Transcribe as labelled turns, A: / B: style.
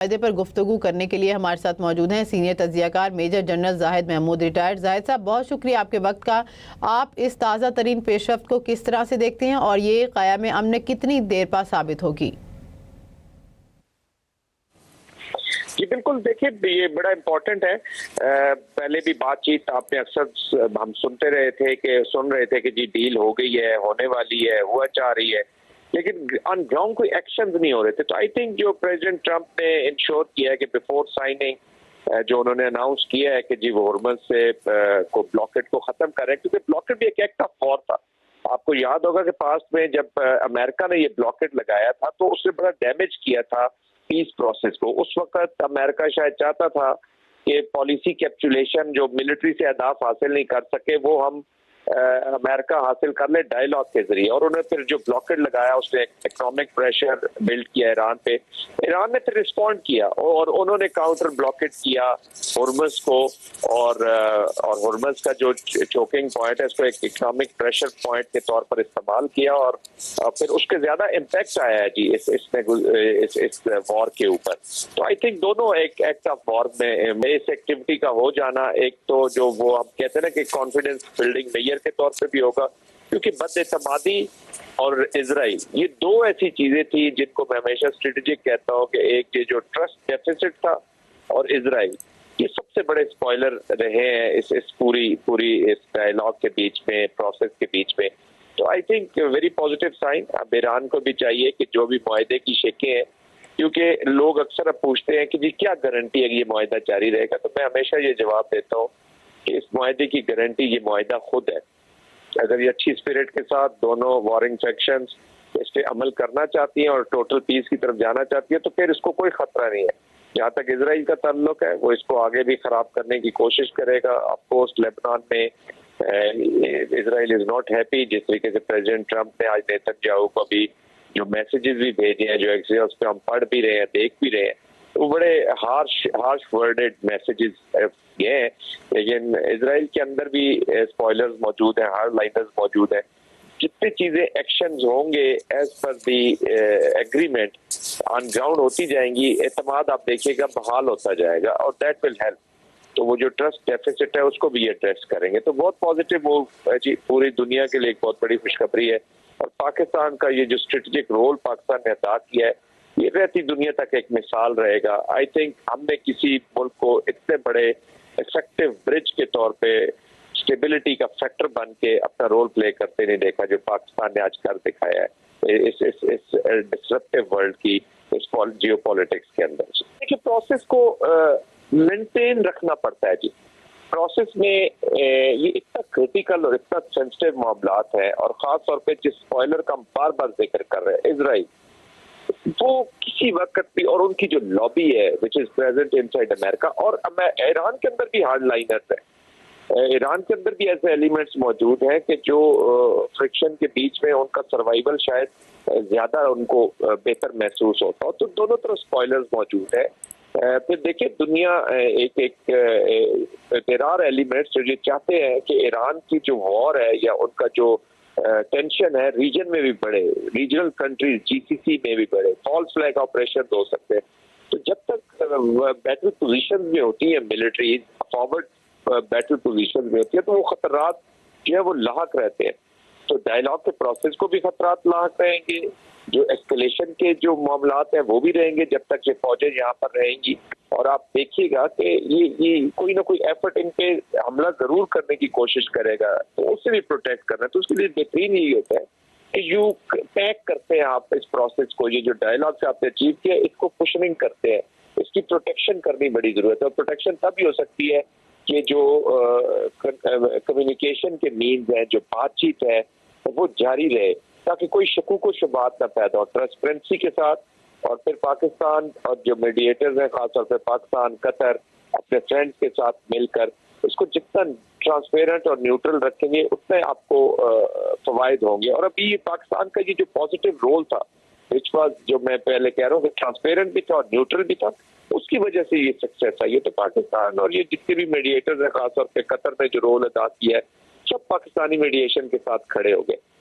A: फायदे पर गुफ्तगू करने के लिए हमारे साथ मौजूद हैं सीनियर तज्जियाकार major general Zahid Mahmood, retired. Zahid sahab, बहुत शुक्रिया आपके वक्त का। आप इस ताज़ा तरीन पेशरफ्त को किस तरह से देखते हैं और ये क़याम अमन कितनी देर बाद साबित होगी?
B: जी बिल्कुल, देखिए ये बड़ा इम्पोर्टेंट है। पहले भी बातचीत आपने अक्सर हम सुन रहे थे कि जी डील हो गई है, होने वाली है, हुआ चाह रही है, लेकिन ऑन ग्राउंड कोई एक्शन नहीं हो रहे थे। तो आई थिंक जो प्रेसिडेंट ट्रंप ने इंश्योर किया है कि बिफोर साइनिंग जो उन्होंने अनाउंस किया है कि जी वो हॉर्मज से को ब्लॉकेट को खत्म कर रहे हैं, क्योंकि ब्लॉकेट भी एक एक्ट ऑफ वॉर था। आपको याद होगा कि पास्ट में जब अमेरिका ने ये ब्लॉकेट लगाया था तो उसने बड़ा डैमेज किया था पीस प्रोसेस को। उस वक्त अमेरिका शायद चाहता था कि पॉलिसी कैप्चुलेशन जो मिलिट्री से अहदाफ हासिल नहीं कर सके वो हम अमेरिका हासिल कर ले डायलॉग के जरिए। और उन्हें फिर जो ब्लॉकेट लगाया उसने इकोनॉमिक प्रेशर बिल्ड किया ईरान पे। ईरान ने फिर रिस्पॉन्ड किया और उन्होंने काउंटर ब्लॉकेट किया हॉर्मज को, और हॉर्मज का जो चोकिंग पॉइंट है इसको एक इकोनॉमिक प्रेशर पॉइंट के तौर पर इस्तेमाल किया, और फिर उसके ज्यादा इम्पैक्ट आया है जी इस वॉर के ऊपर। तो आई थिंक दोनों एक एक्ट ऑफ वॉर में इस एक्टिविटी का हो जाना, एक तो जो वो हम कहते हैं ना कि कॉन्फिडेंस बिल्डिंग मेजर के तौर पे भी होगा, क्योंकि बदएतमादी और इजराइल ये दो ऐसी चीजें थी जिनको मैं हमेशा स्ट्रेटेजिक कहता हूँ कि एक ये जो ट्रस्ट डेफिसिट था और इजराइल, ये सबसे बड़े स्पॉइलर रहे हैं इस पूरी इस डायलॉग के बीच में, प्रोसेस के बीच में। तो I think very positive sign. अब ईरान को भी चाहिए कि जो भी मुआहदे की शिकें हैं, क्योंकि लोग अक्सर अब पूछते हैं कि जी क्या गारंटी है कि ये मुआहदा जारी रहेगा, तो मैं हमेशा ये जवाब देता हूँ कि इस मुआहदे की गारंटी ये मुआहदा खुद है। अगर ये अच्छी स्पिरिट के साथ दोनों वॉरिंग सेक्शंस इस पे अमल करना चाहती हैं और टोटल पीस की तरफ जाना चाहती है, तो फिर इसको कोई खतरा नहीं है। जहाँ तक इजराइल का ताल्लुक है वो इसको आगे भी खराब करने की कोशिश करेगा। ऑफकोर्स लेबनान में इजराइल इज नॉट हैप्पी। जिस तरीके से प्रेसिडेंट ट्रंप ने आज नेतन्याहू को भी जो मैसेजेस भी भेजे हैं, जो एक्सियस पे हम पढ़ भी रहे हैं, देख भी रहे हैं, वो बड़े हार्श वर्डेड मैसेजेस ये हैं। लेकिन इजराइल के अंदर भी स्पॉयलर्स मौजूद हैं, हार्ड लाइनर्स मौजूद हैं। जितनी चीजें एक्शंस होंगे as per the agreement on ground होती जाएंगी, एतमाद आप देखिएगा बहाल होता जाएगा और दैट विल हेल्प। तो वो जो ट्रस्ट डेफिसिट है उसको भी एड्रेस करेंगे, तो बहुत पॉजिटिव मूव जी पूरी दुनिया के लिए एक बहुत बड़ी खुशखबरी है। और पाकिस्तान का ये जो स्ट्रेटेजिक रोल पाकिस्तान ने अदा किया है, ये रहती दुनिया तक एक मिसाल रहेगा। आई थिंक हमने किसी मुल्क को इतने बड़े इफेक्टिव ब्रिज के तौर पे स्टेबिलिटी का फैक्टर बन के अपना रोल प्ले करते नहीं देखा, जो पाकिस्तान ने आज कर दिखाया है इस डिसरप्टिव वर्ल्ड की इस जियोपॉलिटिक्स के अंदर। देखिए प्रोसेस को मेंटेन रखना पड़ता है जी। प्रोसेस में ये इतना क्रिटिकल और इतना सेंसिटिव मामलात है, और खास तौर पे जिस स्पॉइलर का हम बार बार जिक्र कर रहे हैं इजराइल, वो किसी वक्त भी, और उनकी जो लॉबी है which is present inside America, और ईरान के अंदर भी हार्ड लाइनर्स है। ईरान के अंदर भी ऐसे एलिमेंट्स मौजूद हैं कि जो फ्रिक्शन के बीच में उनका सर्वाइवल शायद ज्यादा उनको बेहतर महसूस होता हो। तो दोनों तरफ स्पॉयलर्स मौजूद है। फिर देखिए दुनिया देयर आर एलिमेंट्स जो ये चाहते हैं कि ईरान की जो वॉर है या उनका जो टेंशन है रीजन में भी बढ़े, रीजनल कंट्रीज जीसीसी में भी बढ़े, फॉल्स फ्लैग ऑपरेशन हो सकते हैं। तो जब तक बैटल पोजीशन में होती है मिलिट्री, फॉरवर्ड बैटल पोजीशन में होती है, तो वो खतरात जो है वो लाक रहते हैं। तो डायलॉग के प्रोसेस को भी खतरात लाक रहेंगे, जो एस्केलेशन के जो मामलात हैं वो भी रहेंगे जब तक ये फौजें यहाँ पर रहेंगी। और आप देखिएगा कि ये कोई ना कोई एफर्ट इन पे हमला जरूर करने की कोशिश करेगा, तो उससे भी प्रोटेक्ट करना है। तो उसके लिए बेहतरीन यही होता है कि यू पैक करते हैं आप इस प्रोसेस को, ये जो डायलॉग से आपने अचीव किया इसको कुशनिंग करते हैं, इसकी प्रोटेक्शन करनी बड़ी जरूरत है। और प्रोटेक्शन तभी हो सकती है कि जो कम्युनिकेशन के मीन्स हैं, जो बातचीत है वो जारी रहे, ताकि कोई शकूक व शुबात ना पैदा हो, ट्रांसपेरेंसी के साथ। और फिर पाकिस्तान और जो मीडिएटर्स हैं, खासतौर पर पाकिस्तान, कतर, अपने फ्रेंड्स के साथ मिलकर इसको जितना ट्रांसपेरेंट और न्यूट्रल रखेंगे उतने आपको फवायद होंगे। और अभी पाकिस्तान का ये जो पॉजिटिव रोल था, विच वाज, जो मैं पहले कह रहा हूँ कि ट्रांसपेरेंट भी था और न्यूट्रल भी था, उसकी वजह से ये सक्सेस आई है। तो पाकिस्तान और ये जितने भी मीडिएटर्स हैं, खासतौर पर कतर ने जो रोल अदा किया है, सब पाकिस्तानी मीडिएशन के साथ खड़े हो गए।